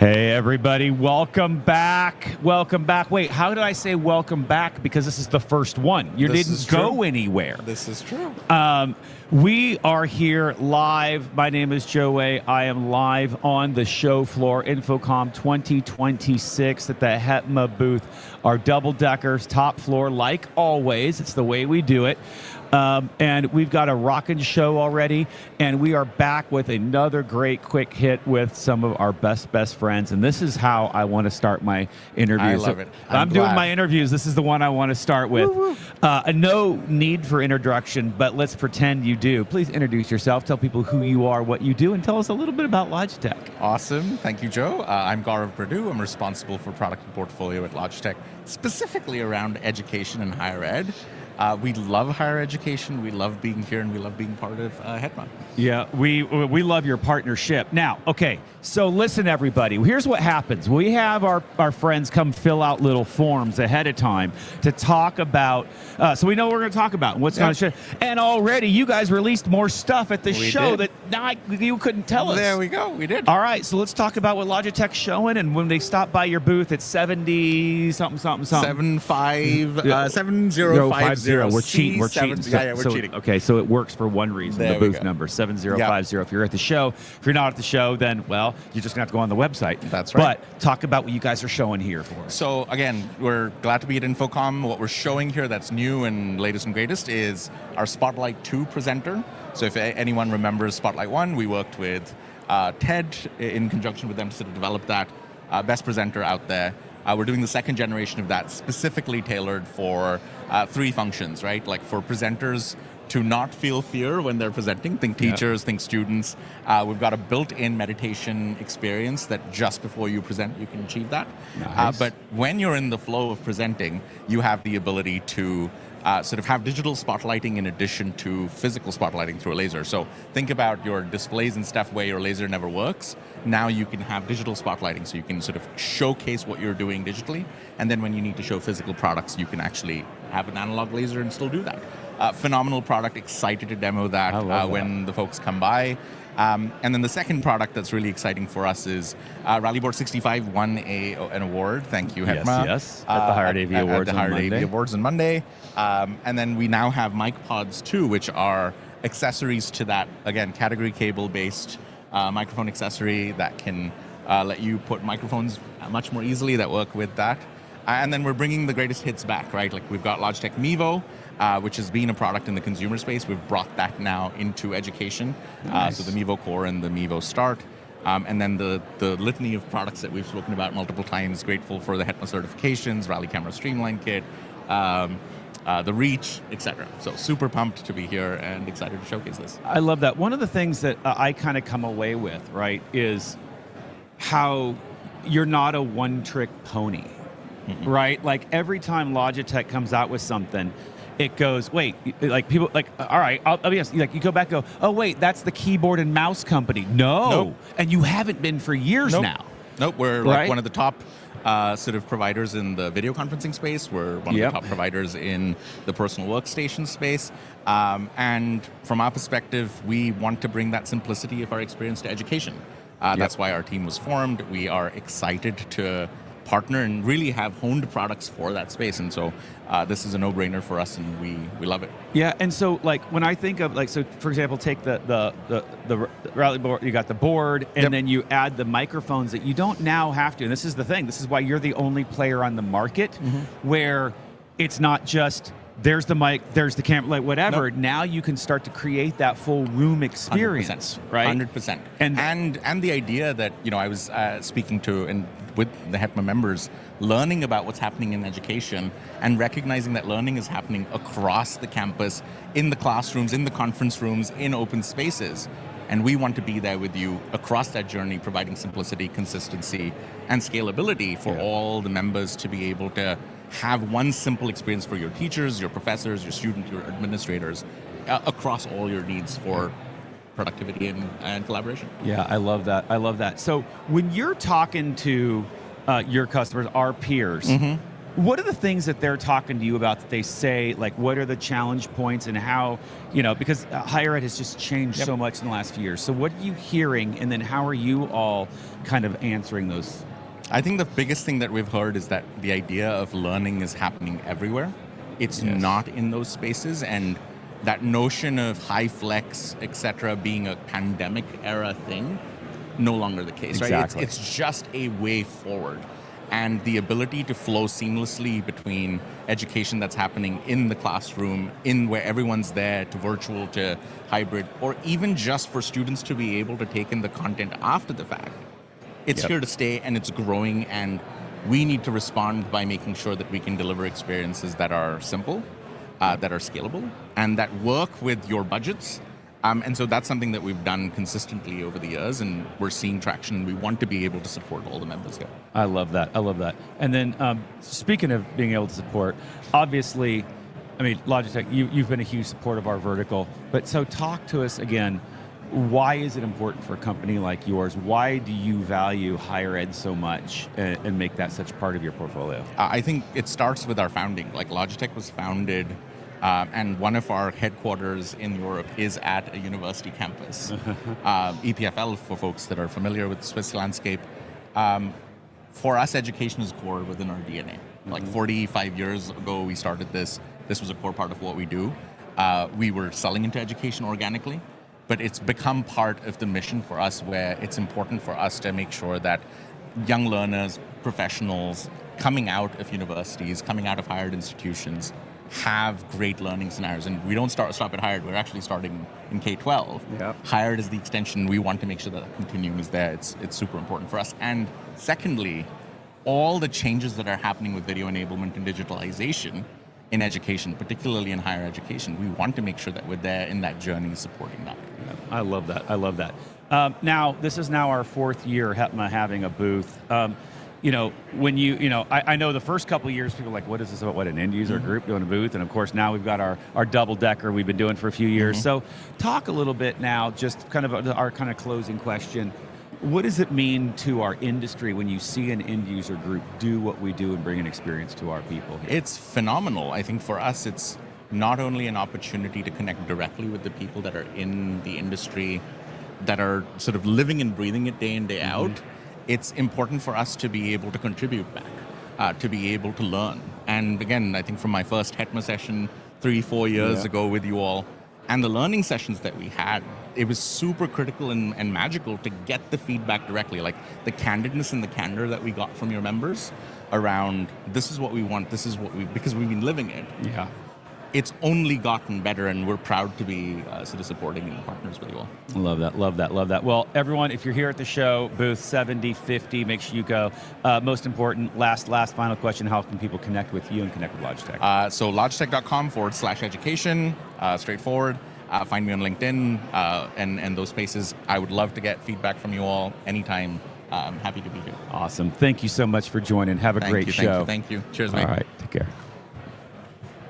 Hey everybody, welcome back. Welcome back. Wait, how did I say welcome back? Because this is the first one. You didn't go anywhere. This is true. We are here live. My name is Joe A. I am live on the show floor, InfoComm 2026 at the HETMA booth. Our double deckers, top floor, like always. It's the way we do it. And we've got a rockin' show already, and we are back with another great quick hit with some of our best friends. And this is how I want to start my interviews. I love it. I'm doing my interviews. This is the one I want to start with. No need for introduction, but let's pretend you do. Please introduce yourself. Tell people who you are, what you do, and tell us a little bit about Logitech. Awesome. Thank you, Joe. I'm Gaurav Purdue. I'm responsible for product and portfolio at Logitech, specifically around education and higher ed. We love higher education, we love being here, and we love being part of HETMA. Yeah, we love your partnership. Now, okay, so listen, everybody. Here's what happens. We have our friends come fill out little forms ahead of time to talk about, so we know what we're going to talk about, what's going to show. And already, you guys released more stuff at the show that you couldn't tell us. There we go, we did. All right, so let's talk about what Logitech's showing, and when they stop by your booth, it's 70-something. 7050. We're cheating. We're cheating. Yeah, we're cheating. Okay, so it works for one reason. There the booth number 7050. If you're at the show, if you're not at the show, then well, you're just gonna have to go on the website. That's right. But talk about what you guys are showing here for us. So again, we're glad to be at InfoComm. What we're showing here that's new and latest and greatest is our Spotlight 2 presenter. So if anyone remembers Spotlight 1, we worked with TED in conjunction with them to sort of develop that best presenter out there. We're doing the second generation of that, specifically tailored for three functions, right? Like for presenters to not feel fear when they're presenting. Think teachers, think students. We've got a built-in meditation experience that just before you present, you can achieve that. Nice. But when you're in the flow of presenting, you have the ability to sort of have digital spotlighting in addition to physical spotlighting through a laser. So think about your displays and stuff where your laser never works. Now you can have digital spotlighting, so you can sort of showcase what you're doing digitally, and then when you need to show physical products, you can actually have an analog laser and still do that. Phenomenal product, excited to demo that when the folks come by. And then the second product that's really exciting for us is Rallyboard 65 won an award. Thank you, HETMA. Yes. At the Hired AV Awards at the Hired AV Awards on Monday. And then we now have mic pods too, which are accessories to that, again, category cable-based microphone accessory that can let you put microphones much more easily that work with that. And then we're bringing the greatest hits back, right? Like we've got Logitech Mevo, which has been a product in the consumer space. We've brought that now into education. Nice. So the Mevo Core and the Mevo Start. And then the litany of products that we've spoken about multiple times. Grateful for the HETMA certifications, Rally Camera Streamline Kit, the Reach, etc. So super pumped to be here and excited to showcase this. I love that. One of the things that I kind of come away with, right, is how you're not a one-trick pony, right? Like every time Logitech comes out with something, it goes, wait, like people, like, all right, I'll be honest, like you go back and go, oh, wait, that's the keyboard and mouse company. No. Nope. And you haven't been for years now. Nope, we're like one of the top sort of providers in the video conferencing space. We're one of the top providers in the personal workstation space. And from our perspective, we want to bring that simplicity of our experience to education. That's why our team was formed. We are excited to partner and really have honed products for that space. And so this is a no-brainer for us, and we love it. Yeah, and so like when I think of like, so for example, take the rally board, you got the board, and then you add the microphones that you don't now have to. And this is the thing. This is why you're the only player on the market where it's not just there's the mic, there's the camera, like whatever. Now you can start to create that full room experience, 100%, right? 100%. And the idea that, you know, I was speaking to and with the HETMA members, learning about what's happening in education and recognizing that learning is happening across the campus, in the classrooms, in the conference rooms, in open spaces. And we want to be there with you across that journey, providing simplicity, consistency, and scalability for all the members to be able to have one simple experience for your teachers, your professors, your students, your administrators, across all your needs for productivity and collaboration. Yeah, I love that. I love that. So when you're talking to your customers, our peers, What are the things that they're talking to you about that they say, like what are the challenge points and how, because higher ed has just changed so much in the last few years. So what are you hearing and then how are you all kind of answering those? I think the biggest thing that we've heard is that the idea of learning is happening everywhere. It's not in those spaces, and that notion of HyFlex, et cetera, being a pandemic era thing, no longer the case, right? It's just a way forward. And the ability to flow seamlessly between education that's happening in the classroom, in where everyone's there, to virtual, to hybrid, or even just for students to be able to take in the content after the fact. It's here to stay, and it's growing, and we need to respond by making sure that we can deliver experiences that are simple, that are scalable, and that work with your budgets. And so that's something that we've done consistently over the years, and we're seeing traction. We want to be able to support all the members here. I love that. I love that. And then speaking of being able to support, obviously, I mean, Logitech, you've been a huge support of our vertical, but so talk to us again, why is it important for a company like yours? Why do you value higher ed so much and make that such part of your portfolio? I think it starts with our founding. Like Logitech was founded and one of our headquarters in Europe is at a university campus. EPFL, for folks that are familiar with the Swiss landscape. For us, education is core within our DNA. Like 45 years ago, we started this. This was a core part of what we do. We were selling into education organically, but it's become part of the mission for us, where it's important for us to make sure that young learners, professionals coming out of universities, coming out of higher ed institutions, have great learning scenarios. And we don't stop at higher ed, we're actually starting in K-12. Higher ed is the extension. We want to make sure that that continuum is there. It's super important for us. And secondly, all the changes that are happening with video enablement and digitalization in education, particularly in higher education, we want to make sure that we're there in that journey supporting that. I love that. I love that. Now, this is now our 4th year HETMA having a booth. When I know the first couple of years, people are like, what is this about? What, an end user group doing a booth? And of course, now we've got our double decker we've been doing for a few years. So talk a little bit now, just kind of our kind of closing question. What does it mean to our industry when you see an end user group do what we do and bring an experience to our people here? It's phenomenal. I think for us, it's not only an opportunity to connect directly with the people that are in the industry, that are sort of living and breathing it day in, day out. It's important for us to be able to contribute back, to be able to learn. And again, I think from my first HETMA session 3-4 years ago with you all, and the learning sessions that we had, it was super critical and magical to get the feedback directly, like the candidness and the candor that we got from your members around, this is what we want, this is what because we've been living it. It's only gotten better, and we're proud to be sort of supporting and partners with you all. Love that, love that, love that. Well, everyone, if you're here at the show, Booth 7050, make sure you go. Most important, last final question, how can people connect with you and connect with Logitech? So logitech.com/education, straightforward. Find me on LinkedIn and those spaces. I would love to get feedback from you all anytime. I'm happy to be here. Awesome. Thank you so much for joining. Have a great show. Thank you. Cheers, mate. All right, take care.